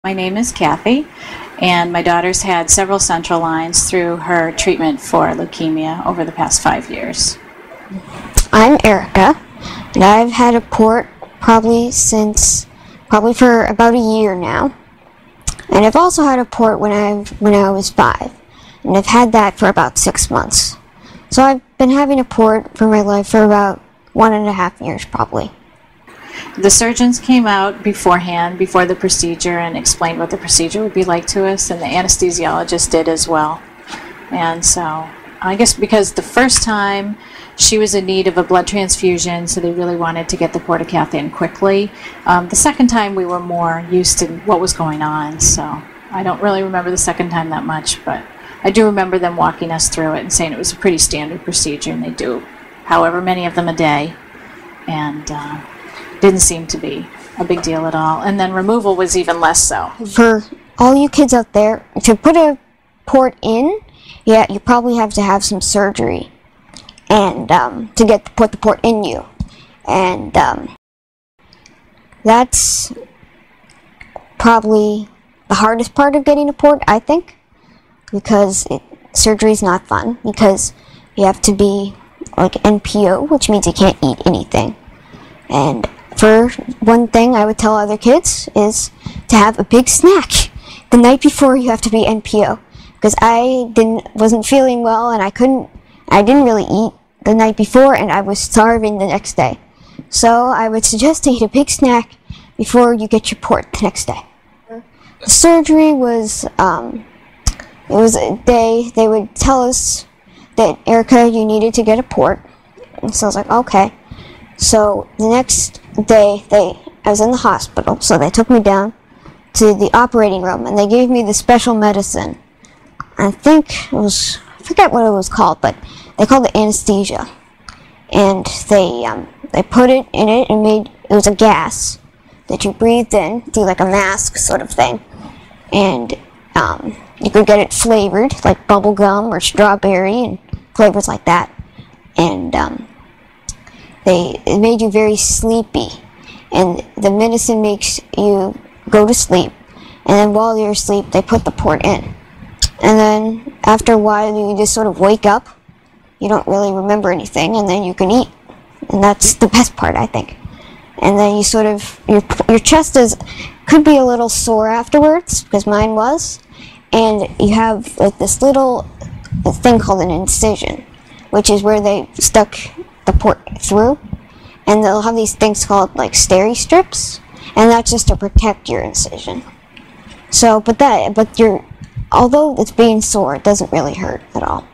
My name is Kathy, and my daughter's had several central lines through her treatment for leukemia over the past 5 years. I'm Erica, and I've had a port probably for about a year now. And I've also had a port when I was 5, and I've had that for about 6 months. So I've been having a port for my life for about 1.5 years probably. The surgeons came out beforehand, before the procedure, and explained what the procedure would be like to us, and the anesthesiologist did as well. And so, I guess because the first time she was in need of a blood transfusion, so they really wanted to get the portacath in quickly. The second time we were more used to what was going on, so I don't really remember the second time that much, but I do remember them walking us through it and saying it was a pretty standard procedure, and they do however many of them a day, and didn't seem to be a big deal at all. And then removal was even less so. For all you kids out there, to put a port in, yeah, you probably have to have some surgery and to put the port in you. And that's probably the hardest part of getting a port, I think, because surgery is not fun, because you have to be like NPO, which means you can't eat anything. And for one thing I would tell other kids is to have a big snack the night before you have to be NPO, because I wasn't feeling well, and I didn't really eat the night before, and I was starving the next day. So I would suggest to eat a big snack before you get your port the next day. The surgery was, it was a day they would tell us that, Erica, you needed to get a port. And so I was like, okay. So the next day, I was in the hospital, so they took me down to the operating room, and they gave me the special medicine. I think I forget what it was called, but they called it anesthesia. And they put it in it, and it was a gas that you breathed in through like a mask sort of thing. And you could get it flavored, like bubble gum or strawberry, and flavors like that. And it made you very sleepy, and the medicine makes you go to sleep, and then while you're asleep they put the port in, and then after a while you just sort of wake up, you don't really remember anything, and then you can eat, and that's the best part, I think. And then you sort of, your chest could be a little sore afterwards, because mine was, and you have like this little thing called an incision, which is where they stuck the port through, and they'll have these things called like steri strips, and that's just to protect your incision. So, although it's being sore, it doesn't really hurt at all.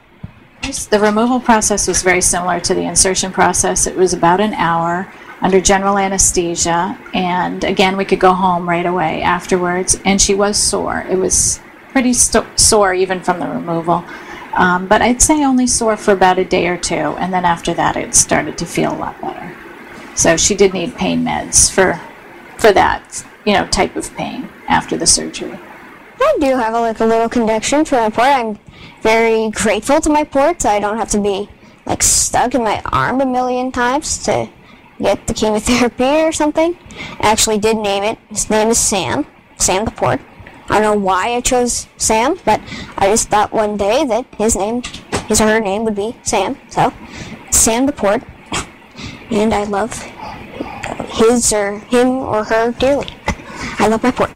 The removal process was very similar to the insertion process. It was about an hour under general anesthesia, and again we could go home right away afterwards, and she was sore. It was pretty sore even from the removal. But I'd say only sore for about a day or two, and then after that it started to feel a lot better. So she did need pain meds for that, type of pain after the surgery. I do have a little connection for my port. I'm very grateful to my ports. I don't have to be like stuck in my arm a million times to get the chemotherapy or something. I actually did name it. His name is Sam the port. I don't know why I chose Sam, but I just thought one day that his or her name would be Sam. So, Sam the port, and I love him or her dearly. I love my port.